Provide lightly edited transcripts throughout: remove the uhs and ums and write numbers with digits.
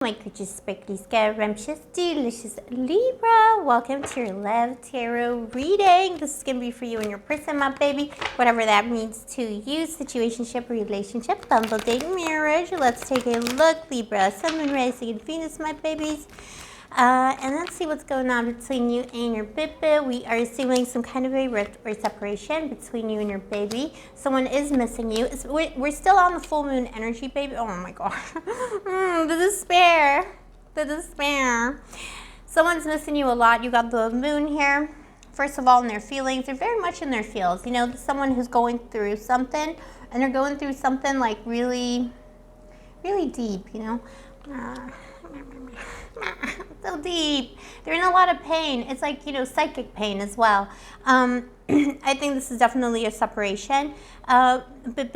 My gorgeous, sparkly, scrumptious, delicious Libra. Welcome to your Love Tarot reading. This is going to be for you and your person, my baby. Whatever that means to you. Situationship, relationship, bumble, dating, marriage. Let's take a look. Libra, Sun, Moon, Rising, and Venus, my babies. And let's see what's going on between you and your baby. We are assuming some kind of a rift or separation between you and your baby. Someone is missing you. We're still on the full moon energy, baby. Oh my gosh. The despair. The despair. Someone's missing you a lot. You got the moon here. First of all, in their feelings. They're very much in their feels. You know, someone who's going through something. And they're going through something like really, really deep, you know. So deep. They're in a lot of pain. It's like, you know, psychic pain as well. I think this is definitely a separation. But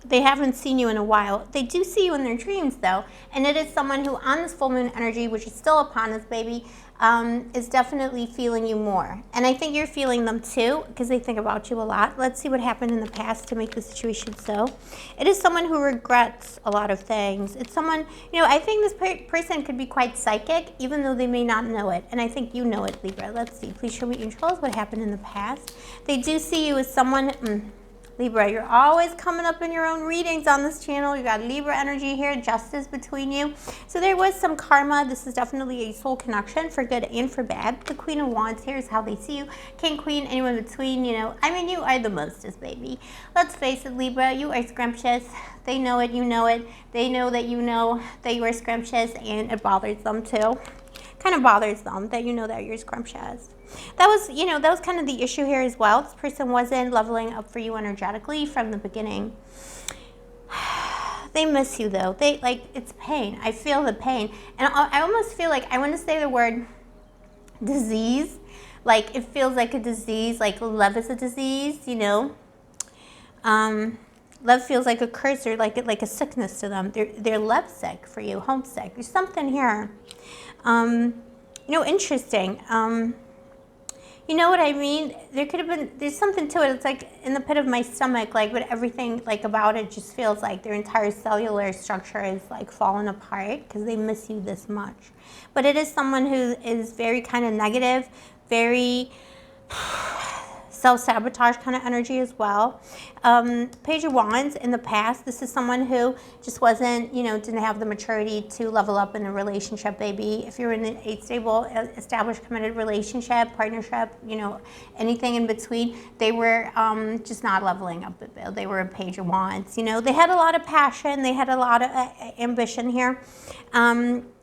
they haven't seen you in a while. They do see you in their dreams, though. And it is someone who, on this full moon energy, which is still upon us, baby, is definitely feeling you more. And I think you're feeling them, too, because they think about you a lot. Let's see what happened in the past to make the situation so. It is someone who regrets a lot of things. It's someone, you know, I think this person could be quite psychic, even though they may not know it. And I think you know it, Libra. Let's see. Please show me and tell us what happened in the past. They do see you as someone... Libra, you're always coming up in your own readings on this channel. You got Libra energy here, justice between you. So there was some karma. This is definitely a soul connection for good and for bad. The Queen of Wands here is how they see you. King, Queen, anyone between, you know. I mean, you are the mostest, baby. Let's face it, Libra, you are scrumptious. They know it, you know it. They know that you know that you are scrumptious, and it bothers them too. Kind of bothers them that you know that you're scrumptious. That was, you know, that was kind of the issue here as well. This person wasn't leveling up for you energetically from the beginning. They miss you, though. They, like, it's pain. I feel the pain. And I almost feel like, I want to say the word disease. Like, it feels like a disease, like love is a disease, you know. Love feels like a curse or like a sickness to them. They're love sick for you, homesick. There's something here. You know, interesting. You know what I mean? There could have been, there's something to it. It's like in the pit of my stomach, like, but everything like about it just feels like their entire cellular structure is like falling apart because they miss you this much. But it is someone who is very kind of negative, very self-sabotage kind of energy as well. Page of Wands in the past, this is someone who just wasn't, you know, didn't have the maturity to level up in a relationship, baby. If you're in a stable, established, committed relationship, partnership, you know, anything in between, they were just not leveling up. They were a Page of Wands, you know. They had a lot of passion. They had a lot of ambition here.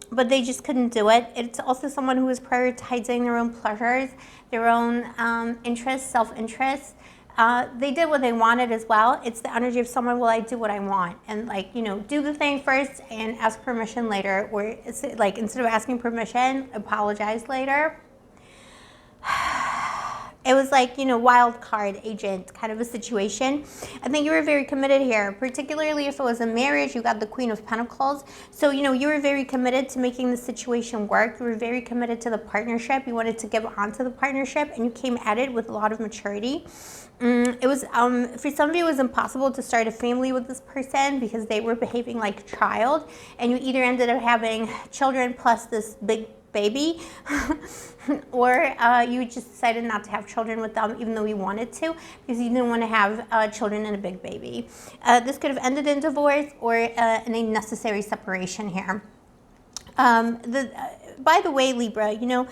But they just couldn't do it. It's also someone who was prioritizing their own pleasures, their own interests, self-interest. They did what they wanted as well. It's the energy of someone, well, I do what I want. And like, you know, do the thing first and ask permission later. Or it's like, instead of asking permission, apologize later. It was like, you know, wild card agent kind of a situation. I think you were very committed here, particularly if it was a marriage. You got the Queen of Pentacles. So, you know, you were very committed to making the situation work. You were very committed to the partnership. You wanted to give onto the partnership, and you came at it with a lot of maturity. It was, for some of you, it was impossible to start a family with this person because they were behaving like a child, and you either ended up having children plus this big baby, or you just decided not to have children with them even though you wanted to because you didn't want to have children and a big baby. This could have ended in divorce or in a necessary separation here. By the way, Libra, you know,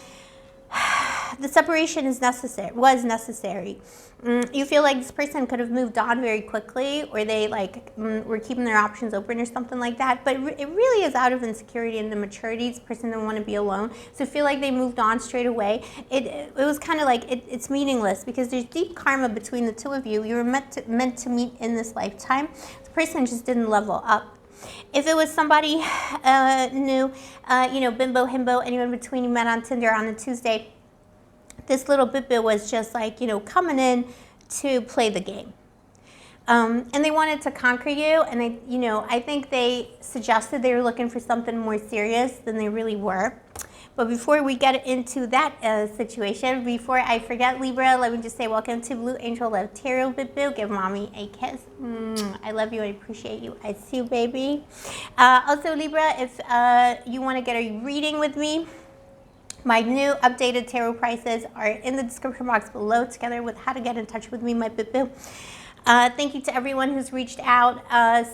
the separation was necessary. You feel like this person could have moved on very quickly, or they like were keeping their options open or something like that. But it really is out of insecurity and immaturity. This person didn't want to be alone, so I feel like they moved on straight away. It was kind of like it's meaningless because there's deep karma between the two of you. You were meant to meet in this lifetime. The person just didn't level up. If it was somebody new, you know, bimbo, himbo, anyone between, you met on Tinder on a Tuesday, this little bit was just like, you know, coming in to play the game. And they wanted to conquer you, and I think they suggested they were looking for something more serious than they really were. But before we get into that situation, before I forget, Libra, let me just say welcome to Blue Angel Love Tarot, Boo. Give mommy a kiss. I love you. I appreciate you. I see you, baby. Also, Libra, if you want to get a reading with me, my new updated tarot prices are in the description box below, together with how to get in touch with me, my boo. Thank you to everyone who's reached out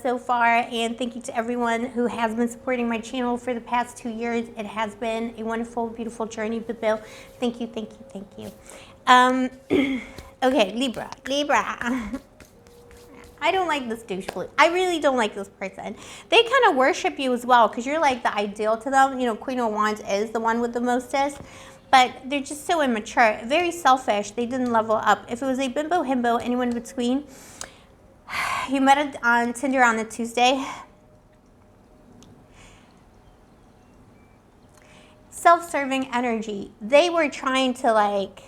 so far, and thank you to everyone who has been supporting my channel for the past 2 years. It has been a wonderful, beautiful journey, boo. Thank you, thank you, thank you. Okay, Libra. I don't like this douche flute. I really don't like this person. They kind of worship you as well because you're like the ideal to them. You know, Queen of Wands is the one with the mostest, but they're just so immature, very selfish. They didn't level up. If it was a bimbo, himbo, anyone in between, you met it on Tinder on a Tuesday. Self-serving energy. They were trying to like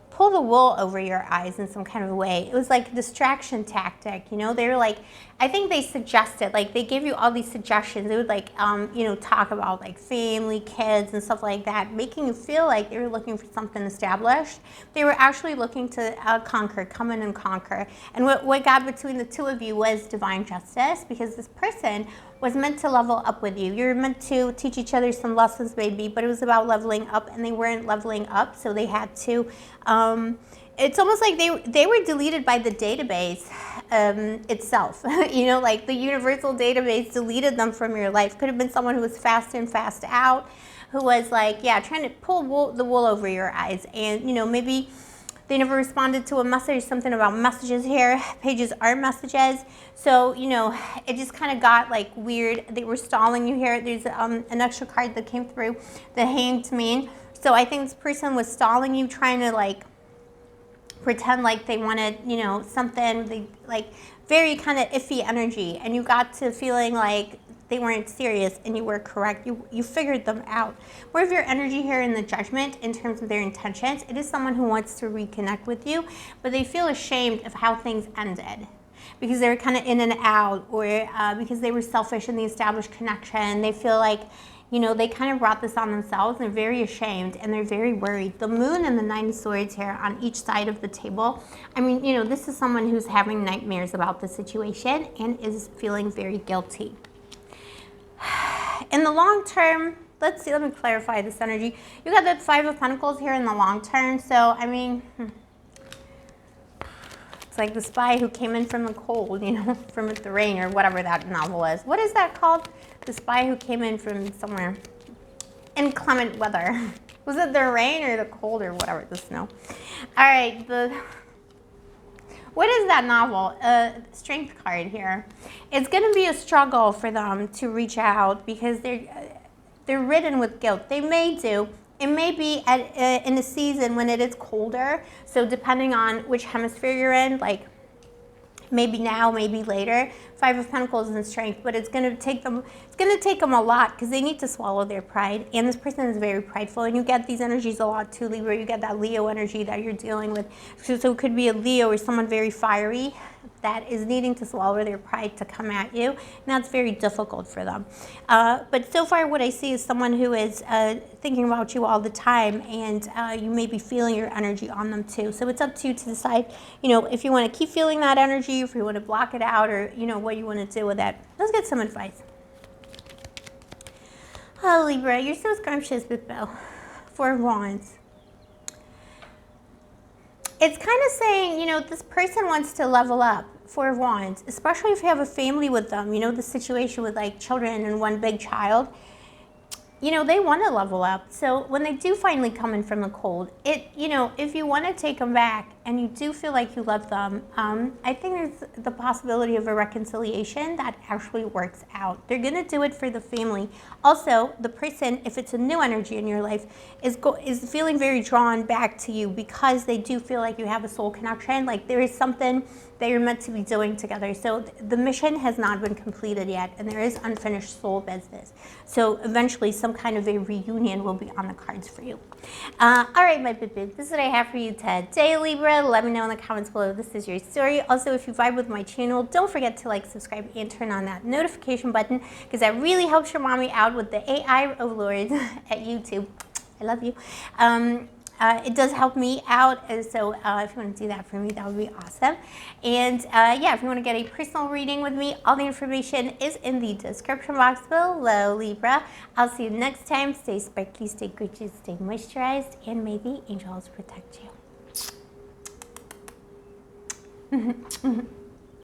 pull the wool over your eyes in some kind of way. It was like a distraction tactic, you know? They were like, I think they suggested, like they gave you all these suggestions. They would like, you know, talk about like family, kids and stuff like that, making you feel like they were looking for something established. They were actually looking to conquer, come in and conquer. And what got between the two of you was divine justice, because this person was meant to level up with you. You were meant to teach each other some lessons, maybe, but it was about leveling up, and they weren't leveling up, so they had to. It's almost like they were deleted by the database itself. You know, like the universal database deleted them from your life. Could have been someone who was fast in, fast out, who was like, yeah, trying to pull the wool over your eyes, and you know, maybe they never responded to a message, something about messages here. Pages are messages. So, you know, it just kind of got like weird. They were stalling you here. There's an extra card that came through, the Hanged Man. So I think this person was stalling you, trying to like pretend like they wanted, you know, something, they like very kind of iffy energy. And you got to feeling like they weren't serious, and you were correct. You figured them out. More of your energy here in the Judgment in terms of their intentions. It is someone who wants to reconnect with you, but they feel ashamed of how things ended because they were kind of in and out, or because they were selfish in the established connection. They feel like, you know, they kind of brought this on themselves. They're very ashamed and they're very worried. The Moon and the Nine of Swords here on each side of the table. I mean, you know, this is someone who's having nightmares about the situation and is feeling very guilty. In the long term, let's see, let me clarify this energy. You got the Five of Pentacles here in the long term. So, I mean, it's like the spy who came in from the cold, you know, from the rain, or whatever that novel is. What is that called? The spy who came in from somewhere. Inclement weather. Was it the rain or the cold or whatever, the snow? All right, what is that novel? Strength card here. It's going to be a struggle for them to reach out because they're ridden with guilt. They may do. It may be in a season when it is colder. So depending on which hemisphere you're in, like maybe now, maybe later. Five of Pentacles and Strength, but it's going to take them. It's going to take them a lot because they need to swallow their pride. And this person is very prideful, and you get these energies a lot too, Libra. You get that Leo energy that you're dealing with. So it could be a Leo or someone very fiery that is needing to swallow their pride to come at you. And that's very difficult for them. But so far what I see is someone who is thinking about you all the time, and you may be feeling your energy on them too. So it's up to you to decide, you know, if you want to keep feeling that energy, if you want to block it out, or, you know, what you want to do with it. Let's get some advice. Oh, Libra, you're so scrumptious, Bill. Four of Wands. It's kind of saying, you know, this person wants to level up. Four of Wands, especially if you have a family with them, you know, the situation with like children and one big child, you know, they want to level up. So when they do finally come in from the cold, you know, if you want to take them back and you do feel like you love them, I think there's the possibility of a reconciliation that actually works out. They're going to do it for the family. Also, the person, if it's a new energy in your life, is feeling very drawn back to you because they do feel like you have a soul connection. Like there is something that you're meant to be doing together. So the mission has not been completed yet, and there is unfinished soul business. So eventually some kind of a reunion will be on the cards for you. All right, my big, this is what I have for you today, Libra. Libra, let me know in the comments below this is your story. Also, if you vibe with my channel, don't forget to like, subscribe, and turn on that notification button because that really helps your mommy out with the AI overlords at YouTube. I love you. It does help me out, so if you want to do that for me, that would be awesome. And yeah, if you want to get a personal reading with me, all the information is in the description box below, Libra. I'll see you next time. Stay sparkly, stay gorgeous, stay moisturized, and may the angels protect you.